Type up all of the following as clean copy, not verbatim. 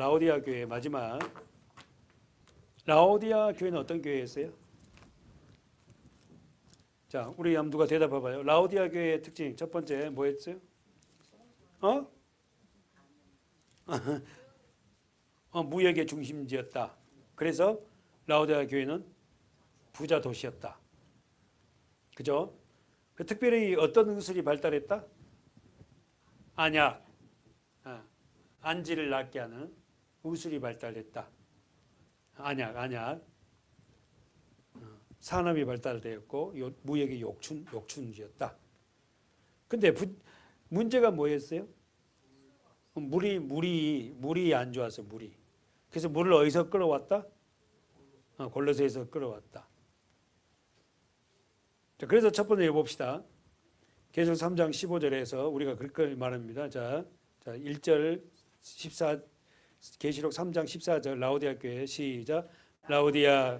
라오디아 교회 마지막. 라오디아 교회는 어떤 교회였어요? 자, 우리 한번 누가 대답해 봐요. 라오디아 교회의 특징 첫 번째 뭐였어요? 무역의 중심지였다. 그래서 라오디아 교회는 부자 도시였다. 그죠? 특별히 어떤 기술이 발달했다? 안약, 안지를 낫게 하는 의술이 발달했다. 안약. 산업이 발달되었고 무역의 욕춘지였다. 근데 문제가 뭐였어요? 물이 안 좋아서 물이. 그래서 물을 어디서 끌어왔다? 골로새에서 끌어왔다. 자, 그래서 첫 번째 봅시다. 계시록 3장 15절에서 우리가 그렇게 말합니다. 자 1절 14 계시록 3장 14절 라오디아 교회 시작. 라오디아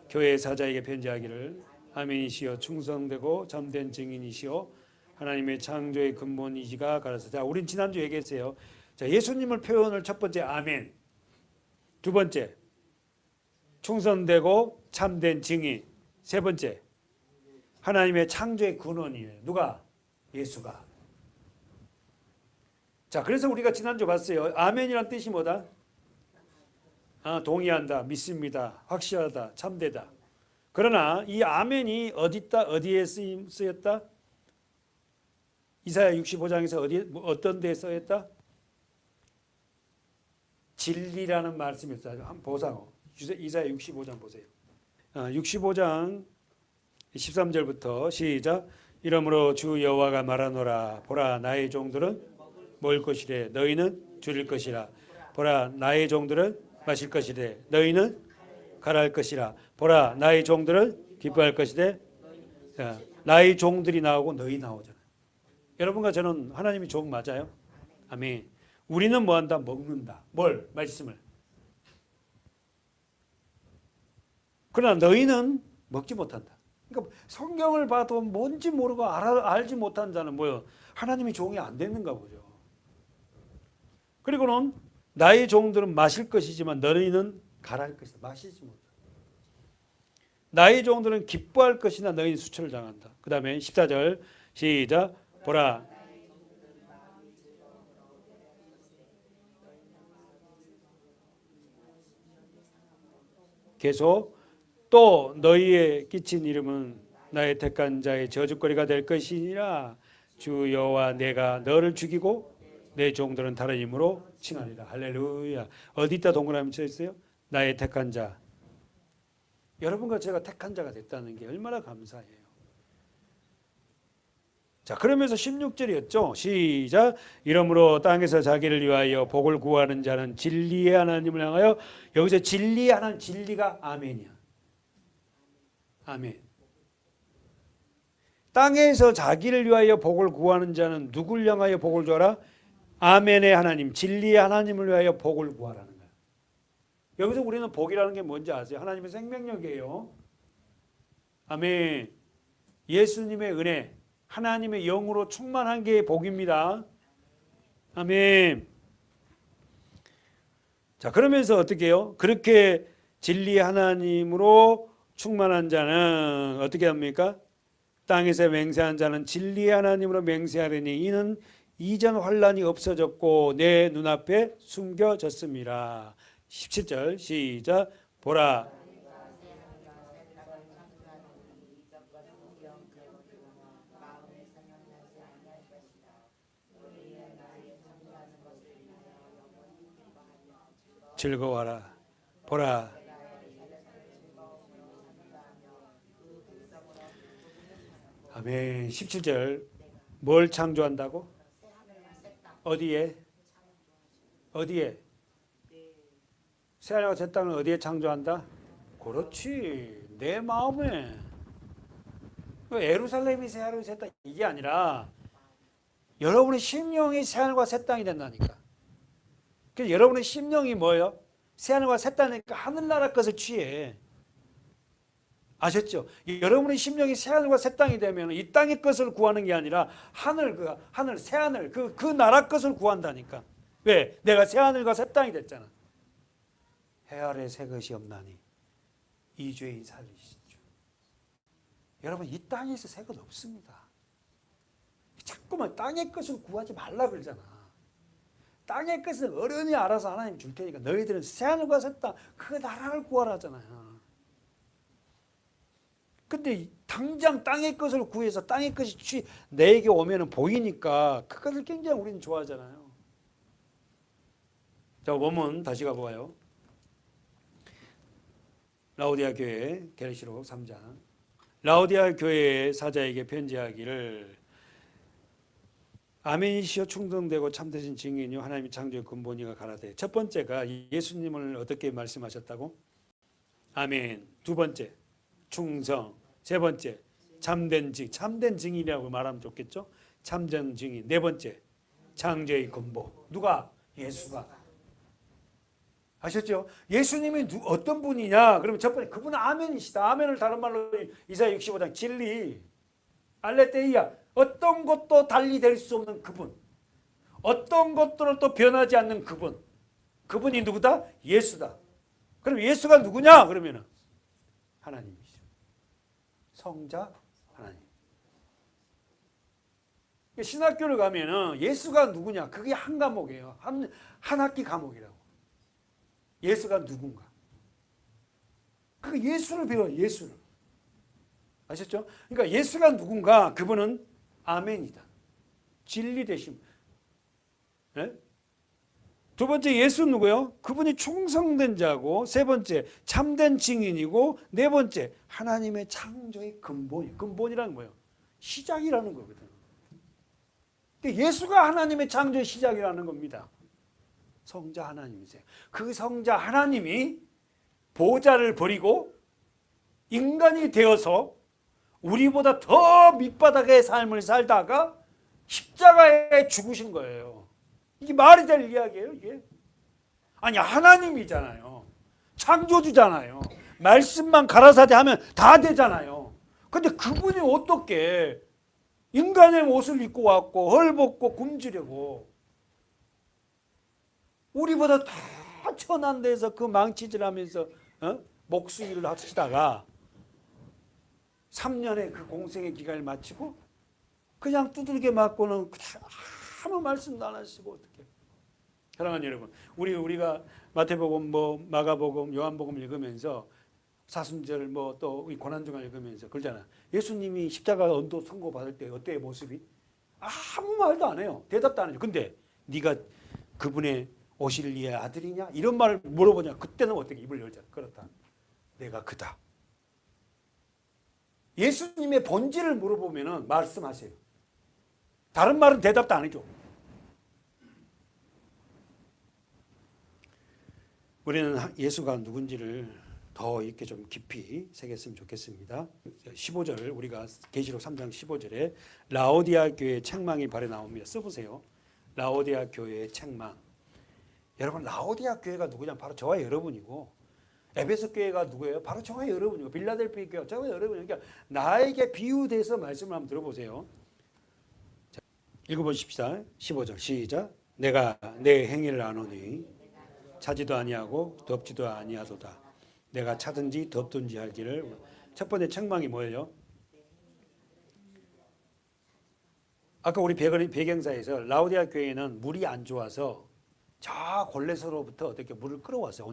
교회 사자에게 편지하기를 아멘이시여 충성되고 참된 증인이시여 하나님의 창조의 근본이시가 가라사. 자, 우린 지난주 얘기했어요. 자, 예수님을 표현을 첫 번째 아멘. 두 번째 충성되고 참된 증인. 세 번째 하나님의 창조의 근원이에요. 누가? 예수가. 자, 그래서 우리가 지난주 봤어요. 아멘이란 뜻이 뭐다? 동의한다, 믿습니다, 확실하다, 참되다. 그러나 이 아멘이 어디에 쓰였다? 이사야 65장에서 어떤 데에 쓰였다? 진리라는 말씀이 있어요. 한번 보세요. 이사야 65장 보세요. 65장 13절부터 시작. 이러므로 주 여호와가 말하노라. 보라, 나의 종들은 먹을 것이래. 너희는 줄일 것이라. 보라, 나의 종들은 마실 것이래. 너희는 가라할 것이라. 보라, 나의 종들은 기뻐할 것이래. 나의 종들이 나오고 너희 나오잖아요. 여러분과 저는 하나님이 종 맞아요? 아멘. 우리는 뭐한다? 먹는다. 뭘? 말씀을. 그러나 너희는 먹지 못한다. 그러니까 성경을 봐도 뭔지 모르고 알지 못한 자는 뭐요? 하나님이 종이 안 되는가 보죠. 그리고는 나의 종들은 마실 것이지만 너희는 가라할 것이다. 마시지 못한다. 나의 종들은 기뻐할 것이나 너희는 수치를 당한다. 그 다음에 14절 시작. 보라, 계속 또 너희의 끼친 이름은 나의 택한 자의 저주거리가 될 것이니라. 주 여호와 내가 너를 죽이고 내 종들은 다른 이름으로 칭하리라. 할렐루야. 어디다 동그라미 쳐 있어요? 나의 택한 자. 여러분과 제가 택한 자가 됐다는 게 얼마나 감사해요. 자, 그러면서 16절이었죠. 시작. 이러므로 땅에서 자기를 위하여 복을 구하는 자는 진리의 하나님을 향하여. 여기서 진리의 하나님, 진리가 아멘이야. 아멘. 땅에서 자기를 위하여 복을 구하는 자는 누굴 향하여 복을 구하라? 아멘의 하나님, 진리의 하나님을 위하여 복을 구하라는 거야. 여기서 우리는 복이라는 게 뭔지 아세요? 하나님의 생명력이에요. 아멘. 예수님의 은혜, 하나님의 영으로 충만한 게 복입니다. 아멘. 자, 그러면서 어떻게 해요? 그렇게 진리의 하나님으로 충만한 자는 어떻게 합니까? 땅에서 맹세한 자는 진리의 하나님으로 맹세하려니 이는 이전 환란이 없어졌고 내 눈앞에 숨겨졌습니다. 17절 시작. 보라, 즐거워하라. 보라, 아멘. 17절 뭘 창조한다고? 어디에? 새하늘과 새 땅을 어디에 창조한다? 그렇지, 내 마음에. 예루살렘이 새하늘과 새 땅 이게 아니라 여러분의 심령이 새하늘과 새 땅이 된다니까. 그래서 여러분의 심령이 뭐예요? 새하늘과 새 땅이니까 하늘나라 것을 취해. 아셨죠? 여러분의 심령이 새하늘과 새 땅이 되면 이 땅의 것을 구하는 게 아니라 하늘, 새하늘, 그 나라 것을 구한다니까. 왜? 내가 새하늘과 새 땅이 됐잖아. 해 아래 새 것이 없나니 이 죄인 살리시죠. 여러분 이 땅에서 새 것 없습니다. 자꾸만 땅의 것을 구하지 말라 그러잖아. 땅의 것은 어른이 알아서 하나님 줄 테니까 너희들은 새하늘과 새 땅 그 나라를 구하라잖아요. 근데 당장 땅의 것을 구해서 땅의 것이 내게 오면은 보이니까 그것을 굉장히 우리는 좋아하잖아요. 자, 원문 다시 가보아요. 라오디아 교회 계시록 3장. 라오디아 교회의 사자에게 편지하기를 아멘이시여 충성되고 참되신 증인이요 하나님이 창조의 근본이가 가라되. 첫 번째가 예수님을 어떻게 말씀하셨다고? 아멘. 두 번째 충성. 세 번째 참된 증인. 참된 증인이라고 말하면 좋겠죠. 참된 증인. 네 번째 창조의 근본. 누가? 예수가. 아셨죠? 예수님이 어떤 분이냐? 그러면 첫 번째 그분은 아멘이시다. 아멘을 다른 말로 이사야 65장 진리. 알레테이야. 어떤 것도 달리 될 수 없는 그분. 어떤 것들은 또 변하지 않는 그분. 그분이 누구다? 예수다. 그럼 예수가 누구냐? 그러면은 하나님이죠. 성자 하나님. 신학교를 가면은 예수가 누구냐? 그게 한 과목이에요. 한 학기 과목이라고. 예수가 누군가. 그 예수를 배워요. 예수를. 아셨죠? 그러니까 예수가 누군가. 그분은 아멘이다. 진리 되심. 네? 두 번째 예수 누구요? 그분이 충성된 자고, 세 번째 참된 증인이고, 네 번째 하나님의 창조의 근본. 근본이라는 거예요. 시작이라는 거거든. 예수가 하나님의 창조의 시작이라는 겁니다. 성자 하나님이세요. 그 성자 하나님이 보좌를 버리고 인간이 되어서 우리보다 더 밑바닥의 삶을 살다가 십자가에 죽으신 거예요. 이게 말이 될 이야기예요, 이게? 아니, 하나님이잖아요. 창조주잖아요. 말씀만 가라사대 하면 다 되잖아요. 근데 그분이 어떻게 인간의 옷을 입고 왔고 헐벗고 굶주려고 우리보다 더 천한 데서 그 망치질하면서 목수일을 하시다가 3년의 그 공생의 기간을 마치고 그냥 두들겨 맞고는 아무 말씀도 안 하시고 어떻게? 사랑하는 여러분, 우리가 마태복음, 마가복음, 요한복음 읽으면서 사순절 또 고난주간 읽으면서 그러잖아. 예수님이 십자가 언도 선고 받을 때 어때요 모습이? 아무 말도 안 해요. 대답도 안 해요. 근데 네가 그분의 오실 이의 아들이냐? 이런 말을 물어보냐? 그때는 어떻게 입을 열잖아. 그렇다. 내가 그다. 예수님의 본질을 물어보면은 말씀하세요. 다른 말은 대답도 안 해줘. 우리는 예수가 누군지를 더 이렇게 좀 깊이 새겼으면 좋겠습니다. 15절 우리가 계시록 3장 15절에 라오디아 교회의 책망이 발에 나옵니다. 써보세요. 라오디아 교회의 책망. 여러분 라오디아 교회가 누구냐? 바로 저와 여러분이고 에베소 교회가 누구예요? 바로 저와 여러분이고 빌라델피아 교회가 저와 여러분이고 그러니까 나에게 비유돼서 말씀을 한번 들어보세요. 자, 읽어보십시다. 15절 시작. 내가 내 행위를 아노니 차지도 아니하고 덥지도 아니하도다. 내가 차든지 덥든지 할지를. 첫 번째 책망이 뭐예요? 아까 우리 배경사에서 라오디아 교회는 물이 안 좋아서 저 골레서로부터 어떻게 물을 끌어왔어요.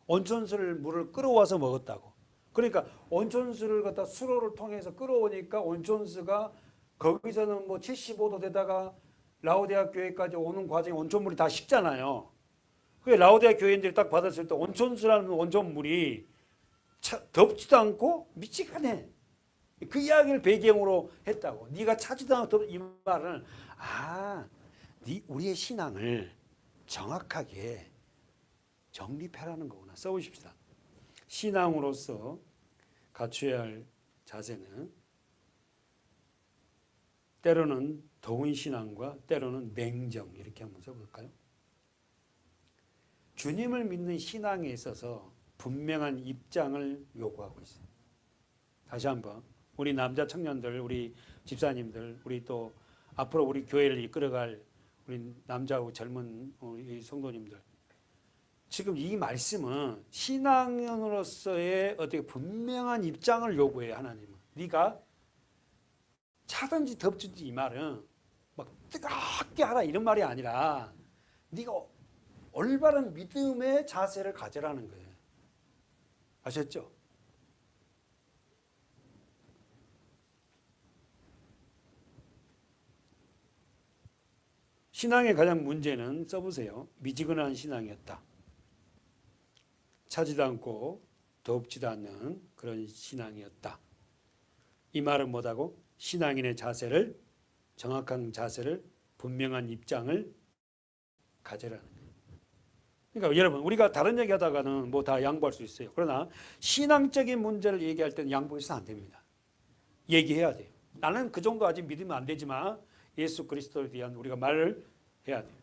온천수를 물을 끌어와서 먹었다고. 그러니까 온천수를 갖다 수로를 통해서 끌어오니까 온천수가 거기서는 75도 되다가 라오디아 교회까지 오는 과정에 온천물이 다 식잖아요. 그 라오디아 교회인들이 딱 받았을 때 온천수라는 온천물이 덥지도 않고 미치겠네. 그 이야기를 배경으로 했다고. 네가 차지도 않고 이 말은 우리의 신앙을 정확하게 정립해라는 거구나. 써보십시다. 신앙으로서 갖춰야 할 자세는 때로는 더운 신앙과 때로는 냉정 이렇게 한번 써볼까요? 주님을 믿는 신앙에 있어서 분명한 입장을 요구하고 있어요. 다시 한번 우리 남자 청년들, 우리 집사님들, 우리 또 앞으로 우리 교회를 이끌어갈 우리 남자하고 젊은 우리 성도님들, 지금 이 말씀은 신앙인으로서의 어떻게 분명한 입장을 요구해요. 하나님은 네가 차든지 덥든지, 이 말은 막 뜨겁게 하라 이런 말이 아니라 네가 올바른 믿음의 자세를 가져라는 거예요. 아셨죠? 신앙의 가장 문제는, 써보세요, 미지근한 신앙이었다. 차지도 않고 덥지도 않는 그런 신앙이었다. 이 말은 뭐다고? 신앙인의 자세를, 정확한 자세를, 분명한 입장을 가져라는 거예요. 그러니까 여러분, 우리가 다른 얘기하다가는 뭐 다 양보할 수 있어요. 그러나 신앙적인 문제를 얘기할 때는 양보해서는 안 됩니다. 얘기해야 돼요. 나는 그 정도 아직 믿으면 안 되지만 예수 그리스도에 대한 우리가 말을 해야 돼요.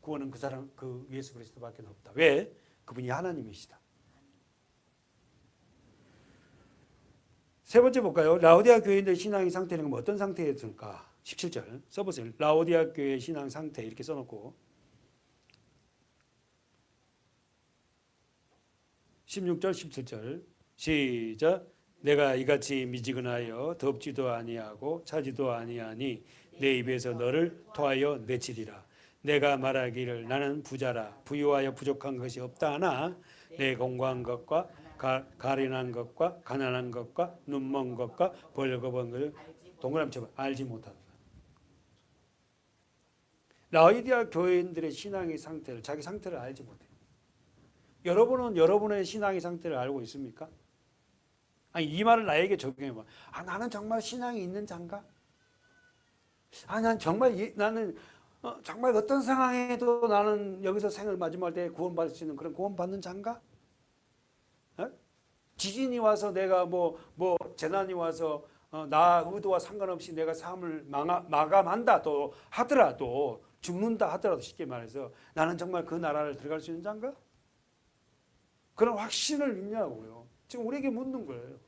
구원은 그 사람, 그 예수 그리스도밖에 없다. 왜? 그분이 하나님이시다. 세 번째 볼까요? 라오디아 교인들의 신앙의 상태는 어떤 상태였을까? 17절 써보세요. 라오디아 교회의 신앙 상태 이렇게 써놓고 16절 17절 시작. 내가 이같이 미지근하여 덥지도 아니하고 차지도 아니하니 내 입에서 너를 토하여 내치리라. 내가 말하기를 나는 부자라 부유하여 부족한 것이 없다 하나 내 공고한 것과 가련한 것과 가난한 것과 눈먼 것과 벌거벗은 것을 동그라미 쳐봐. 알지 못한다. 라오디아 교인들의 신앙의 상태를, 자기 상태를 알지 못해요. 여러분은 여러분의 신앙의 상태를 알고 있습니까? 아니, 이 말을 나에게 적용해봐. 나는 정말 신앙이 있는 자인가? 난 정말 나는 정말 어떤 상황에도 나는 여기서 생을 마지막할 때 구원받을 수 있는 그런 구원받는 자인가? 지진이 와서 내가 뭐 재난이 와서 나 의도와 상관없이 내가 삶을 마감한다 또 하더라도, 죽는다 하더라도, 쉽게 말해서 나는 정말 그 나라를 들어갈 수 있는 자인가? 그런 확신을 있냐고요. 지금 우리에게 묻는 거예요.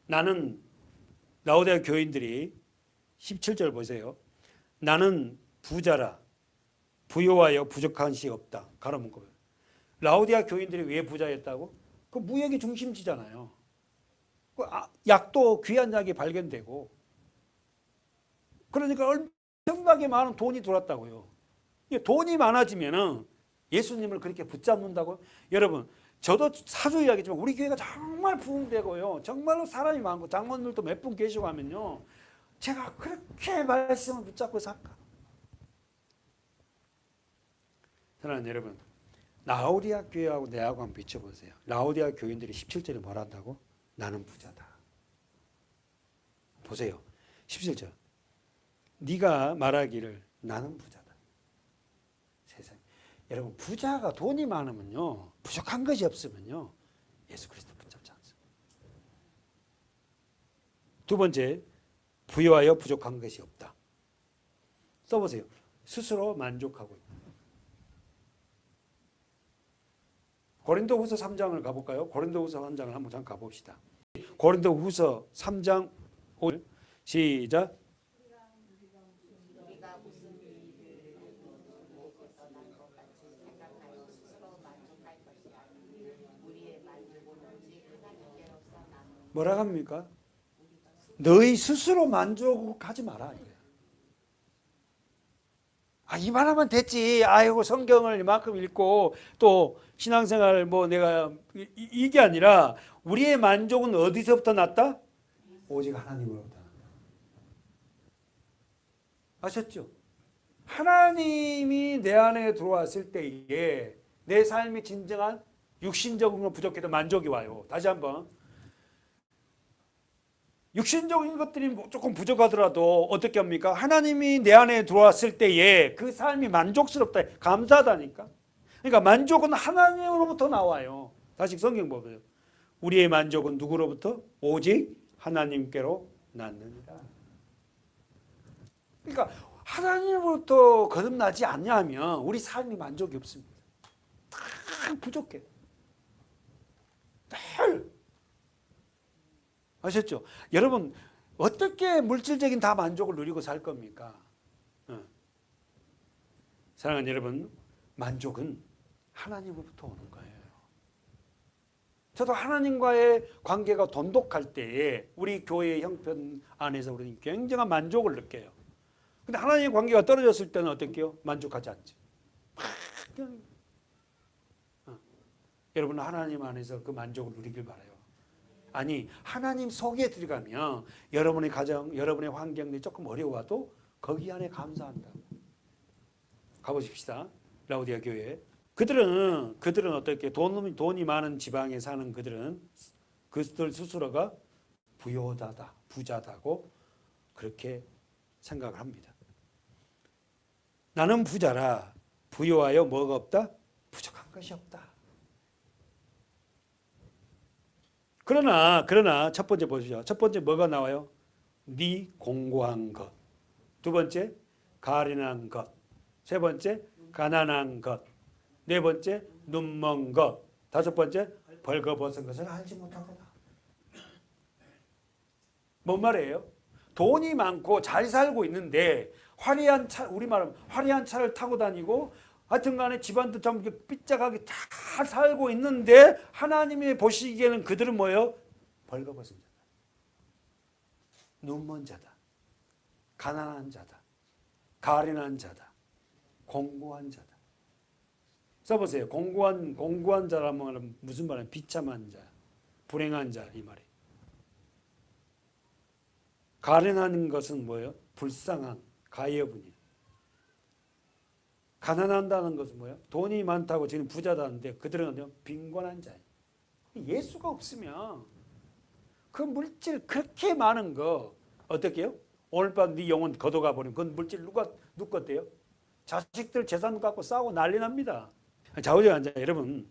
나는, 라오디아 교인들이 17절 보세요. 나는 부자라 부유하여 부족한 것이 없다. 가로문구예요. 라오디아 교인들이 왜 부자였다고? 그 무역의 중심지잖아요. 약도 귀한 약이 발견되고, 그러니까 엄청나게 많은 돈이 들어왔다고요. 돈이 많아지면은 예수님을 그렇게 붙잡는다고? 여러분, 저도 사주 이야기지만 우리 교회가 정말 부흥되고요, 정말로 사람이 많고 장로님들도 몇 분 계시고 하면요, 제가 그렇게 말씀을 붙잡고 살까? 사랑하는 여러분, 라오디아 교회하고 내하고 한번 비춰보세요. 라오디아 교인들이 17절에 뭐라 한다고? 나는 부자다. 보세요. 17절. 네가 말하기를 나는 부자다. 세상에. 여러분, 부자가 돈이 많으면요, 부족한 것이 없으면요, 예수 그리스도 붙잡지 않습니다. 두 번째, 부유하여 부족한 것이 없다. 써보세요. 스스로 만족하고 있다. 고린도후서 3장을 가볼까요? 고린도후서 3장을 한번 잠깐 가봅시다. 고린도후서 3장 5절 시작. 뭐라 합니까? 너희 스스로 만족하지 마라. 이 말하면 됐지. 아이고, 성경을 이만큼 읽고 또 신앙생활 내가 이게 아니라, 우리의 만족은 어디서부터 났다? 오직 하나님으로부터 났다. 아셨죠? 하나님이 내 안에 들어왔을 때에 내 삶이 진정한 육신적인 건 부족해도 만족이 와요. 다시 한번. 육신적인 것들이 조금 부족하더라도 어떻게 합니까? 하나님이 내 안에 들어왔을 때에 그 삶이 만족스럽다, 감사하다니까. 그러니까 만족은 하나님으로부터 나와요. 다시 성경 보세요. 우리의 만족은 누구로부터? 오직 하나님께로 났느니라. 그러니까 하나님으로부터 거듭나지 않냐면 우리 삶이 만족이 없습니다. 다 부족해. 늘. 아셨죠? 여러분, 어떻게 물질적인 다 만족을 누리고 살 겁니까? 사랑하는 여러분, 만족은 하나님으로부터 오는 거예요. 저도 하나님과의 관계가 돈독할 때에 우리 교회의 형편 안에서 우리는 굉장한 만족을 느껴요. 근데 하나님의 관계가 떨어졌을 때는 어떨게요? 만족하지 않지. 여러분 하나님 안에서 그 만족을 누리길 바라요. 아니 하나님 속에 들어가면 여러분의 가정, 여러분의 환경이 조금 어려워도 거기 안에 감사한다. 가보십시다. 라우디아 교회. 그들은 어떻게 돈이 많은 지방에 사는 그들은 그들 스스로가 부요자다, 부자다고 그렇게 생각을 합니다. 나는 부자라 부요하여 뭐가 없다? 부족한 것이 없다. 그러나 첫 번째 보시죠. 첫 번째 뭐가 나와요? 네 공고한 것. 두 번째 가련한 것. 세 번째 가난한 것. 네 번째 눈먼 것. 다섯 번째 벌거벗은 것을 알지 못하구나. 뭔 말이에요? 돈이 많고 잘 살고 있는데 화려한 차, 우리말은 화려한 차를 타고 다니고 하여튼간에 집안도 좀 삐짝하게 잘 살고 있는데 하나님이 보시기에는 그들은 뭐예요? 벌거벗은 자다. 눈먼 자다. 가난한 자다. 가련한 자다. 공고한 자다. 써보세요. 공고한 자라면 무슨 말이에요? 비참한 자, 불행한 자 이 말이에요. 가련한 것은 뭐예요? 불쌍한 가여분이에요. 가난한다는 것은 뭐예요? 돈이 많다고 지금 부자다는데 그들은 빈곤한 자예요. 예수가 없으면 그 물질 그렇게 많은 거 어떻게 해요? 오늘 밤 네 영혼 걷어가 버리면 그건 물질 누구 것대요? 자식들 재산 갖고 싸우고 난리 납니다. 좌우지간자 여러분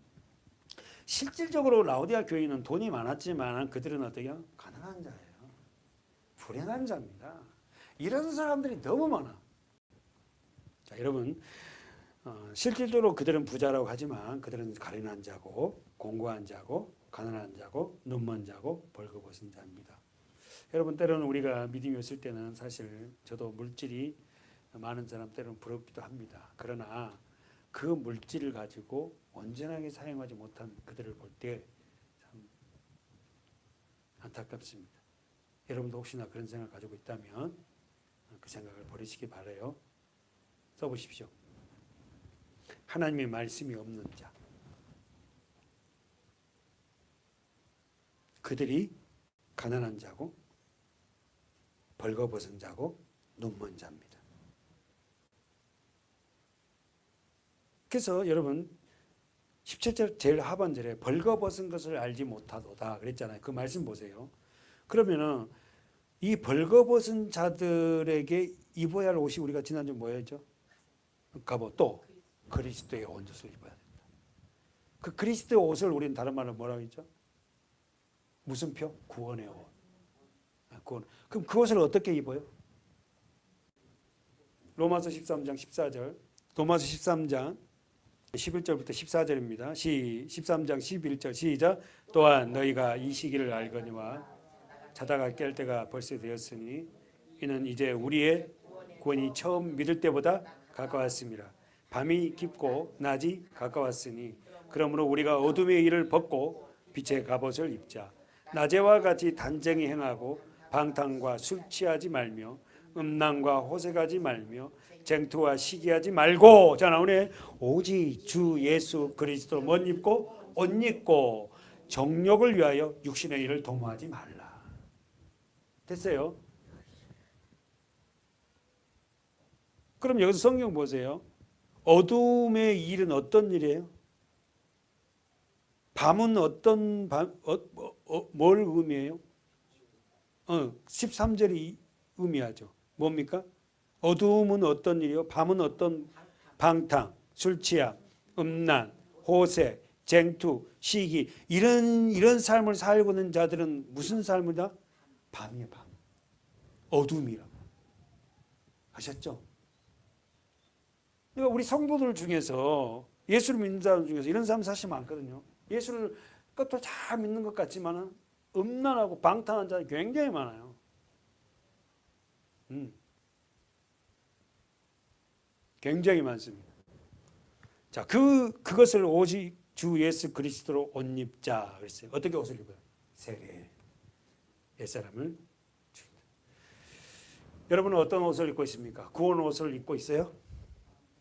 실질적으로 라우디아 교인은 돈이 많았지만 그들은 어떻게 해요? 가난한 자예요. 불행한 자입니다. 이런 사람들이 너무 많아. 자 여러분 실질적으로 그들은 부자라고 하지만 그들은 가련한 자고 공고한 자고 가난한 자고 눈먼 자고 벌거벗은 자입니다. 여러분 때로는 우리가 믿음이 없을 때는 사실 저도 물질이 많은 사람 때로는 부럽기도 합니다. 그러나 그 물질을 가지고 온전하게 사용하지 못한 그들을 볼 때 참 안타깝습니다. 여러분도 혹시나 그런 생각을 가지고 있다면 그 생각을 버리시기 바라요. 써보십시오. 하나님의 말씀이 없는 자. 그들이 가난한 자고 벌거벗은 자고 눈먼 자입니다. 그래서 여러분 17절 제일 하반절에 벌거벗은 것을 알지 못하도다 그랬잖아요. 그 말씀 보세요. 그러면은 이 벌거벗은 자들에게 입어야 할 옷이 우리가 지난주 뭐였죠? 갑옷 또 그리스도의 옷을 입어야 된다. 그 그리스도의 옷을 우리는 다른 말로 뭐라고 했죠? 무슨 표? 구원의 옷. 구원. 그럼 그 옷을 어떻게 입어요? 로마서 13장 14절. 로마서 13장 11절부터 14절입니다. 13장 11절 시작. 또한 너희가 이 시기를 알거니와 자다가 깰 때가 벌써 되었으니 이는 이제 우리의 구원이 처음 믿을 때보다 가까웠습니다. 밤이 깊고 낮이 가까웠으니 그러므로 우리가 어둠의 일을 벗고 빛의 갑옷을 입자. 낮에와 같이 단정히 행하고 방탕과 술 취하지 말며 음란과 호색하지 말며 쟁투와 시기하지 말고 자 나오네. 오직 주 예수 그리스도 못 입고 옷 입고 정욕을 위하여 육신의 일을 도모하지 말라. 됐어요? 그럼 여기서 성경 보세요. 어둠의 일은 어떤 일이에요? 밤은 어떤 뭘 의미해요? 13절이 의미하죠. 뭡니까? 어두움은 어떤 일이요? 밤은 어떤 방탕, 술 취함, 음란, 호색, 쟁투, 시기 이런 삶을 살고 있는 자들은 무슨 삶이다? 밤이에요, 밤. 어둠이라고. 아셨죠? 그러니까 우리 성도들 중에서 예수를 믿는 사람 중에서 이런 사람 사실 많거든요. 예수를 끝도 잘 믿는 것 같지만 음란하고 방탕한 자들이 굉장히 많아요. 굉장히 많습니다. 자, 그것을 오직 주 예수 그리스도로 옷 입자 그랬어요. 어떻게 옷을 입어요? 세례. 옛사람을 죽인다. 여러분은 어떤 옷을 입고 있습니까? 구원 옷을 입고 있어요?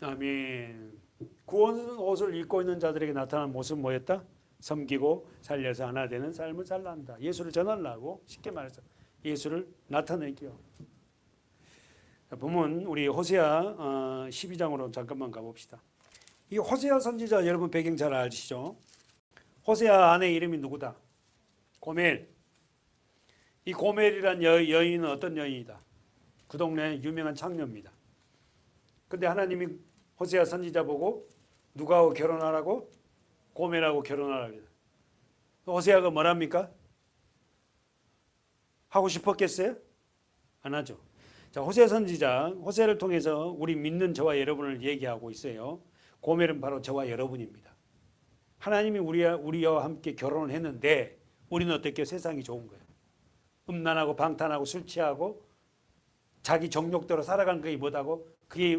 아멘. 구원 옷을 입고 있는 자들에게 나타난 모습은 뭐였다? 섬기고 살려서 하나 되는 삶을 살란다. 예수를 전하려고, 쉽게 말해서 예수를 나타내기요. 보면 우리 호세아 12장으로 잠깐만 가봅시다. 이 호세아 선지자 여러분 배경 잘 아시죠? 호세아 아내 이름이 누구다? 고멜. 이 고멜이란 여인은 어떤 여인이다? 그 동네 유명한 창녀입니다. 근데 하나님이 호세아 선지자 보고 누구하고 결혼하라고? 고멜하고 결혼하라고. 호세아가 뭐랍니까? 하고 싶었겠어요? 안 하죠. 자, 호세아 선지자, 호세아를 통해서 우리 믿는 저와 여러분을 얘기하고 있어요. 고멜은 바로 저와 여러분입니다. 하나님이 우리와 함께 결혼을 했는데 우리는 어떻게 세상이 좋은 거예요. 음란하고 방탕하고 술 취하고 자기 정욕대로 살아가는 것이 뭐다고? 그게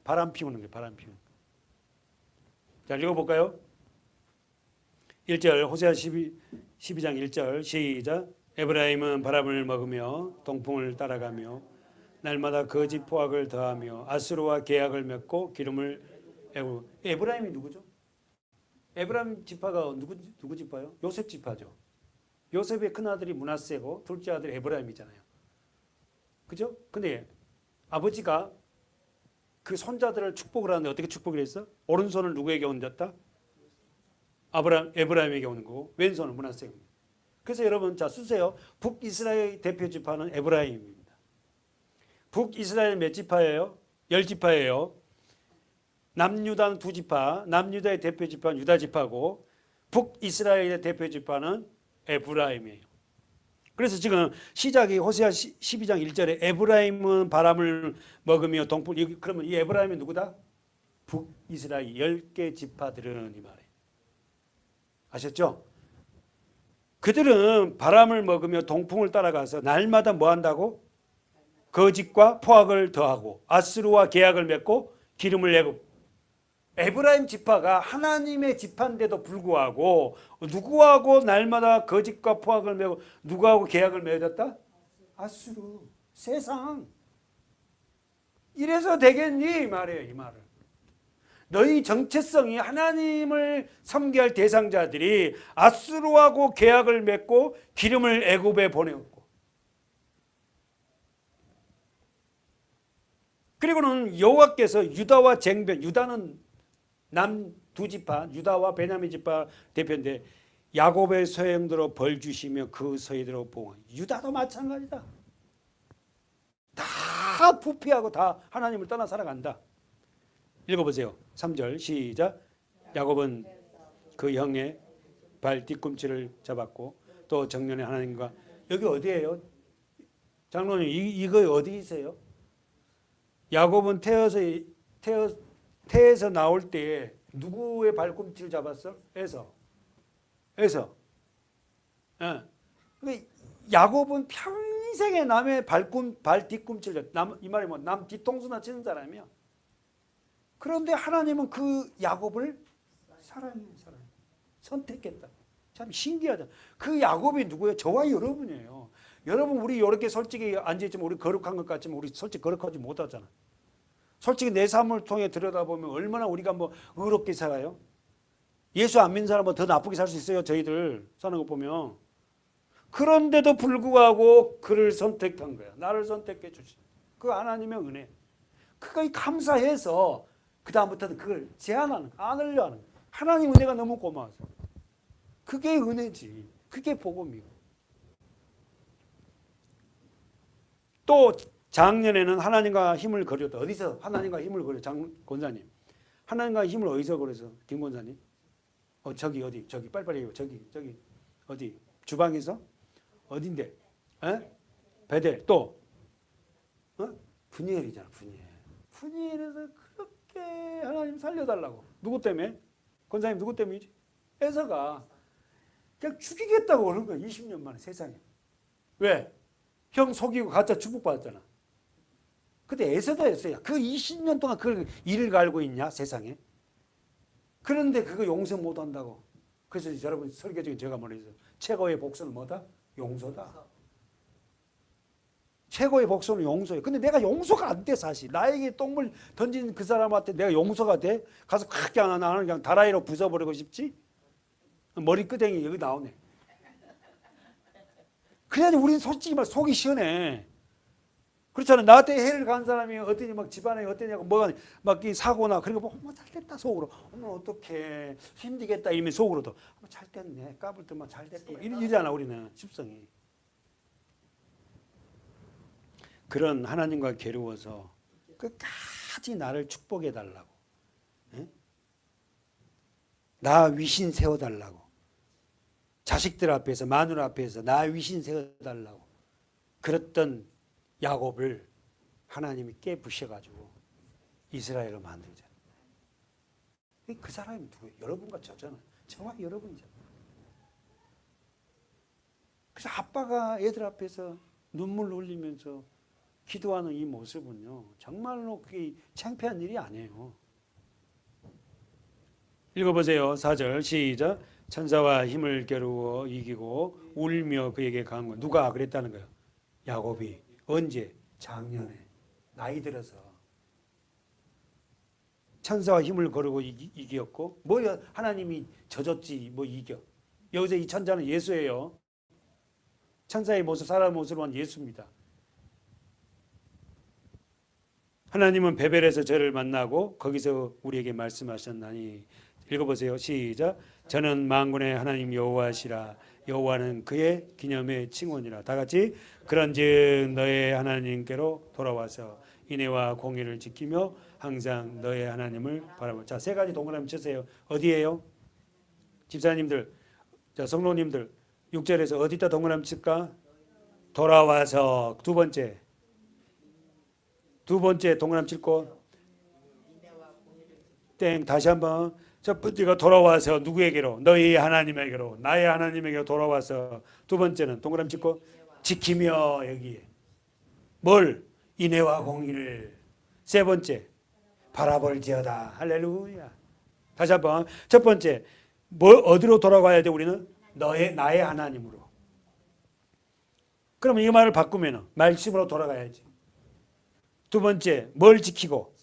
바람 피우는 거예요. 바람 피우는 거예요. 자, 읽어볼까요? 1절 호세아 12장 1절 시작. 에브라임은 바람을 먹으며 동풍을 따라가며 날마다 거짓 포악을 더하며 아수르와 계약을 맺고 기름을 에브라임이 누구죠? 에브라임 지파가 누구 지파요? 요셉 지파죠. 요셉의 큰아들이 므낫세고 둘째 아들이 에브라임이잖아요. 그죠? 근데 아버지가 그 손자들을 축복을 하는데 어떻게 축복을 했어? 오른손을 누구에게 얹었다? 에브라임에게 오는 거고 왼손은 므낫세에게. 그래서 여러분 자 쓰세요. 북이스라엘 대표 지파는 에브라임입니다. 북이스라엘 몇 지파예요? 10지파예요. 남유다는 2지파, 남유다의 대표 지파는 유다 지파고 북이스라엘의 대표 지파는 에브라임이에요. 그래서 지금 시작이 호세아 12장 1절에 에브라임은 바람을 먹으며 동풍, 그러면 이 에브라임이 누구다? 북이스라엘 10개 지파들은 이 말이에요. 아셨죠? 그들은 바람을 먹으며 동풍을 따라가서 날마다 뭐 한다고? 거짓과 포악을 더하고 아수르와 계약을 맺고 기름을 내고. 에브라임 지파가 하나님의 지파인데도 불구하고 누구하고 날마다 거짓과 포악을 메고 누구하고 계약을 맺었다? 아수르, 세상. 이래서 되겠니? 이 말이에요. 이 말을. 너희 정체성이 하나님을 섬겨야 할 대상자들이 아수르하고 계약을 맺고 기름을 애굽에 보내었고 그리고는 여호와께서 유다와 쟁변, 유다는 남 2지파, 유다와 베냐민 지파 대표인데 야곱의 소행대로 벌 주시며 그 소유대로 보응. 유다도 마찬가지다. 다 부패하고 다 하나님을 떠나 살아간다. 읽어보세요. 3절 시작. 야곱은 그 형의 발 뒤꿈치를 잡았고 또 정년에 하나님과 여기 어디예요? 장로님 이거 어디세요? 야곱은 태에서 나올 때 누구의 발꿈치를 잡았어? 에서. 야곱은 평생에 남의 발 뒤꿈치를 이 말이 뭐 남 뒤통수나 치는 사람이야. 그런데 하나님은 그 야곱을 사랑해. 선택했다. 참 신기하다. 그 야곱이 누구예요? 저와 여러분이에요. 여러분 우리 이렇게 솔직히 앉아있지만 우리 거룩한 것 같지만 우리 솔직히 거룩하지 못하잖아. 솔직히 내 삶을 통해 들여다보면 얼마나 우리가 뭐 의롭게 살아요? 예수 안 믿는 사람은 더 나쁘게 살 수 있어요. 저희들 사는 거 보면. 그런데도 불구하고 그를 선택한 거야. 나를 선택해 주신. 그 하나님의 은혜. 그거 감사해서 그 다음부터는 그걸 제한하는 거, 안 하려 하는 거. 하나님 은혜가 너무 고마워서. 그게 은혜지. 그게 복음이고. 또 작년에는 하나님과 힘을 거렸다. 어디서 하나님과 힘을 거려? 권사님. 하나님과 힘을 어디서 거려서? 김 권사님. 저기 어디? 저기 빨리빨리 해요. 저기 어디? 주방에서? 어딘데? 베델 또 분이엘이잖아. 분이엘에서 그렇게 하나님 살려달라고. 누구 때문에? 권사님 누구 때문이지? 에서가 그냥 죽이겠다고 그러는 거야. 20년 만에 세상에. 왜? 형 속이고 가짜 축복받았잖아. 그때 에서도 했어요. 그 20년 동안 그걸 이를 갈고 있냐 세상에. 그런데 그거 용서 못한다고. 그래서 여러분 설교 중에 제가 말했어요. 최고의 복수는 뭐다? 용서다. 최고의 복수는 용서예요. 근데 내가 용서가 안 돼 사실. 나에게 똥물 던진 그 사람한테 내가 용서가 돼? 가서 크게 안 하나 그냥 다라이로 부숴버리고 싶지? 머리끄댕이 여기 나오네. 그래야지 우리는 솔직히 말 속이 시원해. 그렇잖아. 나한테 해를 간 사람이 어떠니 막 집안에 어떠냐고 뭐가 막 사고나 그런 거 보면 잘됐다 속으로. 어머 어떡해 힘들겠다 이러면 속으로도 잘됐네 까불더만 잘됐구나 이러잖아 우리는 십성이. 그런 하나님과 괴로워서 끝까지 나를 축복해 달라고. 예? 나 위신 세워달라고. 자식들 앞에서 마누라 앞에서 나 위신 세워달라고. 그랬던 야곱을 하나님이 깨부셔가지고 이스라엘로 만들잖아요. 그 사람이 누구예요? 여러분과 저잖아. 저와 여러분이잖아. 그래서 아빠가 애들 앞에서 눈물 흘리면서 기도하는 이 모습은요, 정말로 그게 창피한 일이 아니에요. 읽어보세요. 4절 시작. 천사와 힘을 겨루어 이기고 울며 그에게 강한 거. 누가 그랬다는 거예요? 야곱이. 언제? 작년에. 나이 들어서. 천사와 힘을 거르고 이겼고 뭐야 하나님이 져줬지 뭐 이겨. 여기서 이 천사는 예수예요. 천사의 모습, 사람의 모습으로 한 예수입니다. 하나님은 베벨에서 저를 만나고 거기서 우리에게 말씀하셨나니 읽어보세요. 시작. 저는 만군의 하나님 여호와시라. 여호와는 그의 기념의 칭언이라. 다 같이 그런즉 너의 하나님께로 돌아와서 인애와 공의를 지키며 항상 너의 하나님을 바라보라. 자, 세 가지 동그라미 치세요. 어디예요? 집사님들, 자, 성도님들 6절에서 어디다 동그라미 칠까? 돌아와서. 두 번째 동그라미 칠고 땡. 다시 한번 첫 번째가 돌아와서 누구에게로? 너희 하나님에게로. 나의 하나님에게로 돌아와서. 두 번째는 동그라미 칠고 지키며 여기에 뭘? 인애와 공의를. 세 번째 바라볼지어다. 할렐루야. 다시 한번 첫 번째 뭘 어디로 돌아가야 돼? 우리는 나의 하나님으로. 그럼 이 말을 바꾸면 말씀으로 돌아가야지. 두 번째 뭘 지키고?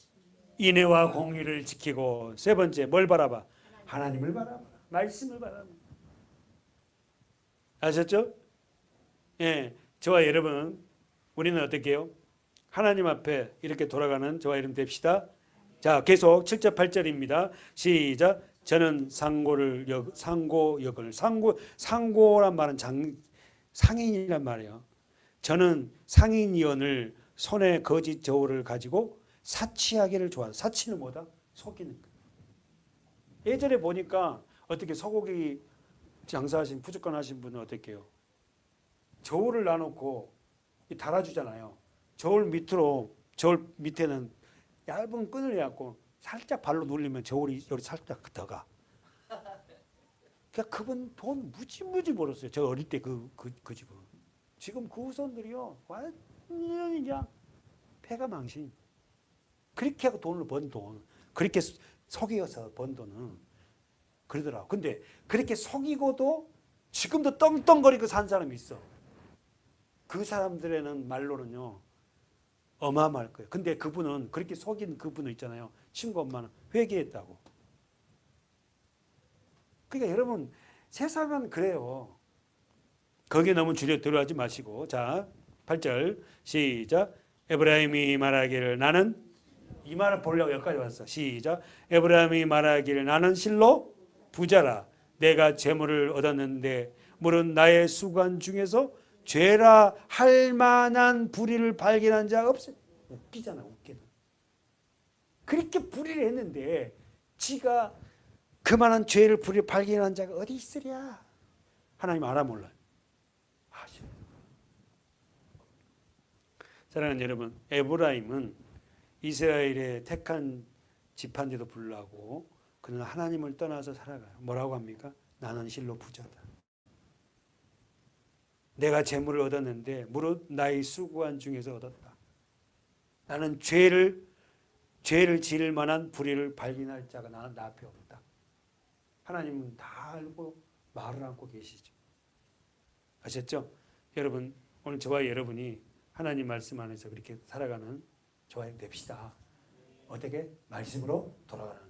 인애와 공의를 지키고. 세 번째 뭘 바라봐? 하나님을 바라봐. 말씀을 바라봐. 아셨죠? 예, 저와 여러분 우리는 어떻게 해요? 하나님 앞에 이렇게 돌아가는 저와 여러분 됩시다. 자, 계속 7절 8절입니다. 시작. 저는 상고란 말은 상인이란 말이에요. 저는 상인이언을 손에 거짓 저울을 가지고 사치하기를 좋아해요. 사치는 뭐다? 속이는 거. 예전에 보니까 어떻게 소고기 장사하신 푸주권 하신 분은 어떻게 해요? 저울을 놔놓고 달아주잖아요. 저울 밑에는 얇은 끈을 해갖고 살짝 발로 눌리면 저울이 여기 살짝 더 가. 그러니까 그분 돈 무지 벌었어요. 저 어릴 때 그 집은. 지금 그 후손들이요 완전히 그냥 폐가 망신. 그렇게 하고 돈을 번 돈, 그렇게 속여서 번 돈은 그러더라고. 근데 그렇게 속이고도 지금도 떵떵거리고 산 사람이 있어. 그 사람들에는 말로는요 어마어마할 거예요. 근데 그분은 그렇게 속인 그분은 있잖아요. 친구 엄마는 회개했다고. 그러니까 여러분 세상은 그래요. 거기에 너무 들어가지 마시고. 자, 8절 시작. 에브라임이 말하기를 나는, 이 말을 보려고 여기까지 왔어. 시작. 에브라임이 말하기를 나는 실로 부자라. 내가 재물을 얻었는데 물은 나의 수관 중에서 죄라 할 만한 불의를 발견한 자가 없어요. 웃기잖아, 웃기는. 그렇게 불의를 했는데 지가 그만한 죄를 불의를 발견한 자가 어디 있으랴. 하나님 알아 몰라요? 아시죠? 사랑하는 여러분, 에브라임은 이스라엘의 택한 집한데도 불구하고 그는 하나님을 떠나서 살아가요. 뭐라고 합니까? 나는 실로 부자다. 내가 재물을 얻었는데 무릇 나의 수고한 중에서 얻었다. 나는 죄를 지을 만한 불의를 발견할 자가 나는 나 앞에 없다. 하나님은 다 알고 말을 안고 계시죠. 아셨죠? 여러분, 오늘 저와 여러분이 하나님 말씀 안에서 그렇게 살아가는 저와 됩시다. 어떻게? 말씀으로 돌아가는.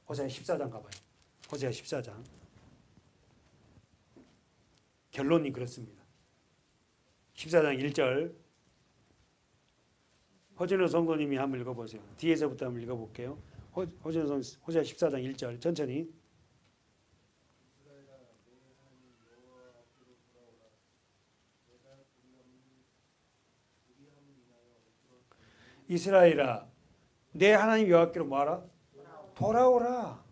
호세아 14장 가봐요. 호세아 14장. 결론이 그렇습니다. 14장 1절. 허준호 성도님이 한번 읽어보세요. 뒤에서부터 한번 읽어볼게요. 호세아 14장 1절 천천히. 이스라엘아, 내 하나님 여호와께로 뭐하라? 돌아오라.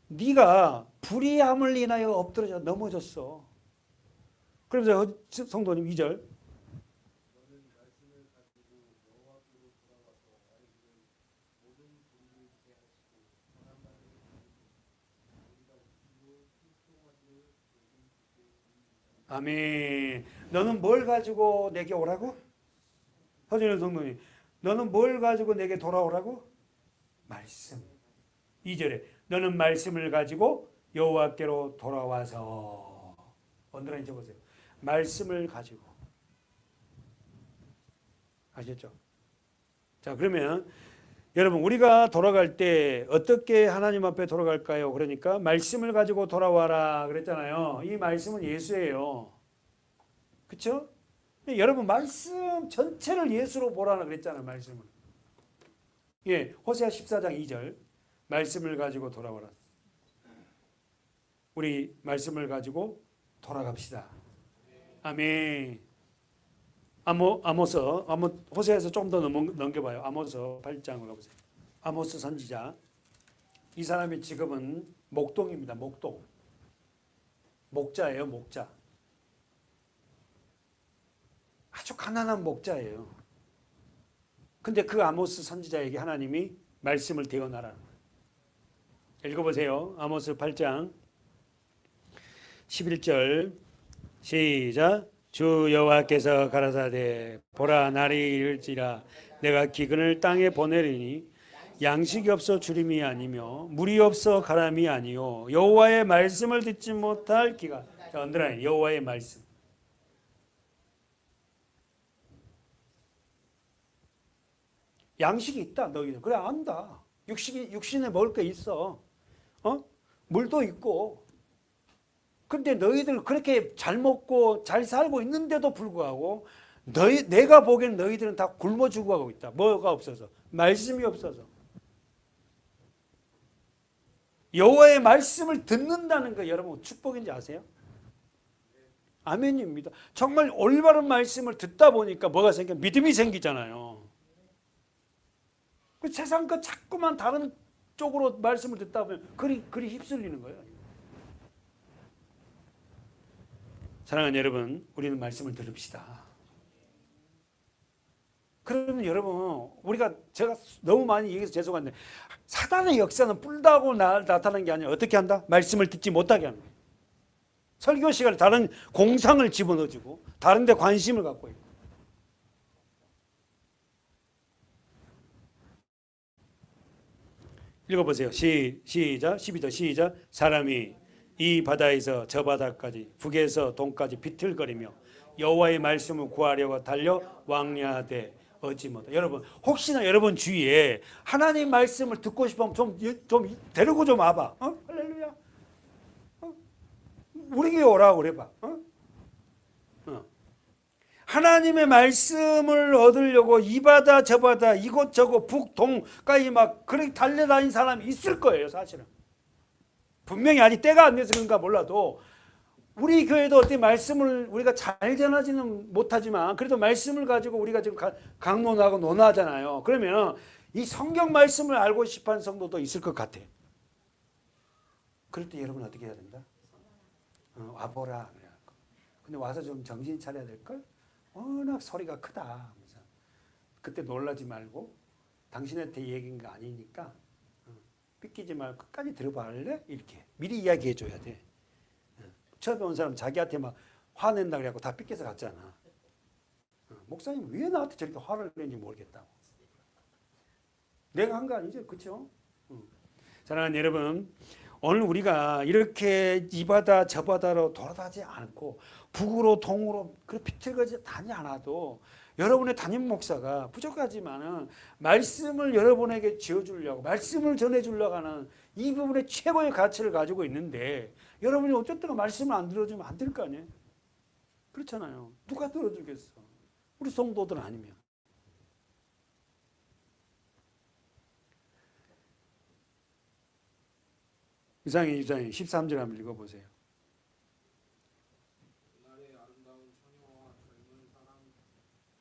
네가 불의함을 인하여 엎드러져 넘어졌어. 그러면서 성도님 2절. 아멘. 너는 뭘 가지고 내게 오라고? 허준현 성도님, 너는 뭘 가지고 내게 돌아오라고? 말씀. 2절에 너는 말씀을 가지고 여호와께로 돌아와서 언더라인 쳐보세요. 말씀을 가지고. 아셨죠? 자, 그러면 여러분, 우리가 돌아갈 때 어떻게 하나님 앞에 돌아갈까요? 그러니까 말씀을 가지고 돌아와라 그랬잖아요. 이 말씀은 예수예요. 그렇죠? 여러분, 말씀 전체를 예수로 보라는 그랬잖아요. 말씀을. 예, 호세아 14장 2절. 말씀을 가지고 돌아와라. 우리 말씀을 가지고 돌아갑시다. 아멘. 호세아에서 좀 더 넘겨봐요. 아모스 8장을 가보세요. 아모스 선지자. 이 사람의 직업은 목동입니다. 목동. 목자예요. 목자. 아주 가난한 목자예요. 근데 그 아모스 선지자에게 하나님이 말씀을 대언하라는 거예요. 읽어보세요. 아모스 8장 11절 시작. 주 여호와께서 가라사대 보라 날이 이를지라 내가 기근을 땅에 보내리니 양식이 없어 주림이 아니며 물이 없어 가람이 아니요 여호와의 말씀을 듣지 못할 기가. 자, 언더라인 여호와의 말씀. 양식이 있다 너희들. 그래 안다. 육신에 먹을 게 있어. 물도 있고. 근데 너희들 그렇게 잘 먹고 잘 살고 있는데도 불구하고 내가 보기엔 너희들은 다 굶어 죽어가고 있다. 뭐가 없어서? 말씀이 없어서. 여호와의 말씀을 듣는다는 거 여러분 축복인지 아세요? 아멘입니다. 정말 올바른 말씀을 듣다 보니까 뭐가 생겨? 믿음이 생기잖아요. 그 세상 거 자꾸만 다른 쪽으로 말씀을 듣다 보면 그리 휩쓸리는 거예요. 사랑하는 여러분, 우리는 말씀을 들읍시다. 그러면 여러분, 제가 너무 많이 얘기해서 죄송한데 사단의 역사는 뿔다고 나타나는 게 아니라 어떻게 한다? 말씀을 듣지 못하게 하는 거예요. 설교 시간에 다른 공상을 집어넣어주고 다른 데 관심을 갖고 있고. 읽어보세요. 시작. 12절 시작. 사람이 이 바다에서 저 바다까지 북에서 동까지 비틀거리며 여호와의 말씀을 구하려고 달려 왕래하되 얻지 못하다. 여러분 혹시나 여러분 주위에 하나님 말씀을 듣고 싶으면 좀 데리고 좀 와봐. 할렐루야. 우리 교회 오라고 그래봐. 하나님의 말씀을 얻으려고 이 바다 저 바다 이곳저곳 북동까지 막 그렇게 달려다닌 사람이 있을 거예요. 사실은. 분명히 아직 때가 안 돼서 그런가 몰라도 우리 교회도 어떻게 말씀을 우리가 잘 전하지는 못하지만 그래도 말씀을 가지고 우리가 지금 강론하고 논하잖아요. 그러면 이 성경 말씀을 알고 싶어하는 성도도 있을 것 같아. 그럴 때 여러분 어떻게 해야 된다? 와보라. 근데 와서 좀 정신 차려야 될걸? 워낙 소리가 크다. 그때 놀라지 말고 당신한테 얘기한 거 아니니까 삐끼지 말고 끝까지 들어봐 할래? 이렇게 미리 이야기해 줘야 돼. 처음에 온 사람 자기한테 막 화낸다 그래갖고 다 삐껴서 갔잖아. 목사님 왜 나한테 저렇게 화를 내는지 모르겠다고. 내가 한 거 아니죠, 그렇죠? 사랑하는 여러분, 오늘 우리가 이렇게 이 바다 저 바다로 돌아다니지 않고 북으로 동으로 그 비틀거지 다니지 않아도 여러분의 담임 목사가 부족하지만은 말씀을 여러분에게 지어주려고 말씀을 전해주려고 하는 이 부분에 최고의 가치를 가지고 있는데 여러분이 어쨌든 말씀을 안 들어주면 안 될 거 아니에요? 그렇잖아요. 누가 들어주겠어? 우리 성도들 아니면. 이상의 13절 한번 읽어보세요. 그날의 아름다운 처녀와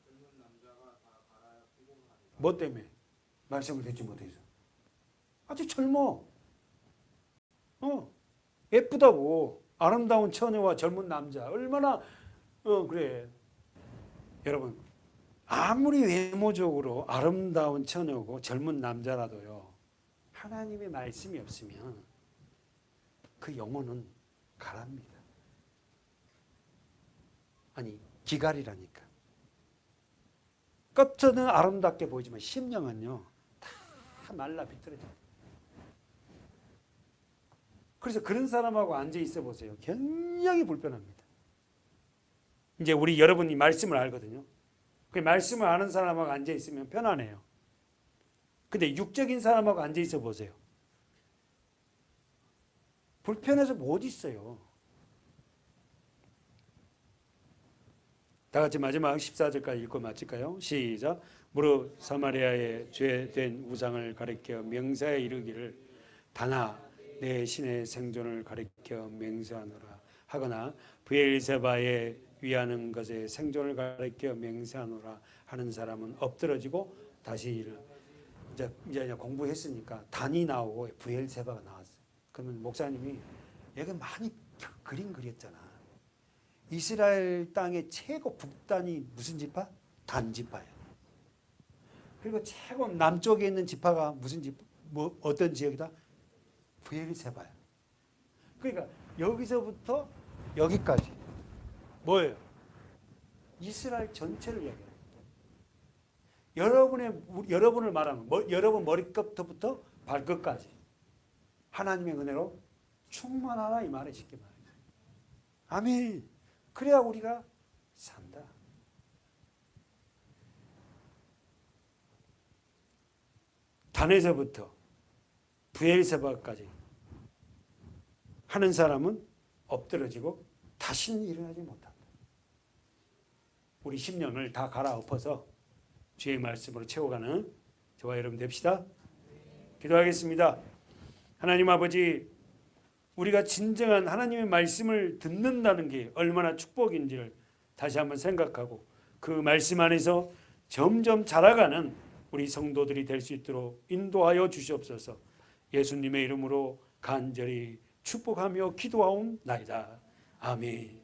젊은 남자가 다 갈아 피곤하리라. 뭐 때문에? 말씀을 듣지 못해서. 아주 젊어. 예쁘다고. 아름다운 처녀와 젊은 남자. 얼마나 그래. 여러분, 아무리 외모적으로 아름다운 처녀고 젊은 남자라도요. 하나님의 말씀이 없으면 그 영혼은 가랍니다. 아니, 기갈이라니까. 겉은 아름답게 보이지만 심령은요 다 말라 비틀어져요. 그래서 그런 사람하고 앉아 있어 보세요. 굉장히 불편합니다. 이제 우리 여러분이 말씀을 알거든요. 그 말씀을 아는 사람하고 앉아 있으면 편안해요. 근데 육적인 사람하고 앉아 있어 보세요. 불편해서 못 있어요. 다 같이 마지막 14절까지 읽고 마칠까요? 시작. 무릇 사마리아의 죄된 우상을 가리켜 명사에 이르기를 다나 내 신의 생존을 가리켜 맹세하노라 하거나 브엘세바에 위하는 것의 생존을 가리켜 맹세하노라 하는 사람은 엎드러지고 다시 이르. 이제 공부했으니까 단이 나오고 브엘세바가 나왔어요. 그러면 목사님이 여기 많이 그림 그렸잖아. 이스라엘 땅의 최고 북단이 무슨 지파? 단 지파예요. 그리고 최고 남쪽에 있는 지파가 무슨 지파? 뭐 어떤 지역이다? 브엘세바야. 그러니까 여기서부터 여기까지 뭐예요? 이스라엘 전체를 얘기해요. 여러분을 말하면 여러분 머리끝부터 발끝까지 하나님의 은혜로 충만하라 이 말에 쉽게 말해요. 아멘. 그래야 우리가 산다. 단에서부터 브엘세바까지 하는 사람은 엎드러지고 다시는 일어나지 못한다. 우리 심령을 다 갈아엎어서 주의 말씀으로 채워가는 저와 여러분 됩시다. 기도하겠습니다. 하나님 아버지, 우리가 진정한 하나님의 말씀을 듣는다는 게 얼마나 축복인지를 다시 한번 생각하고 그 말씀 안에서 점점 자라가는 우리 성도들이 될 수 있도록 인도하여 주시옵소서. 예수님의 이름으로 간절히 축복하며 기도하옵나이다. 아멘.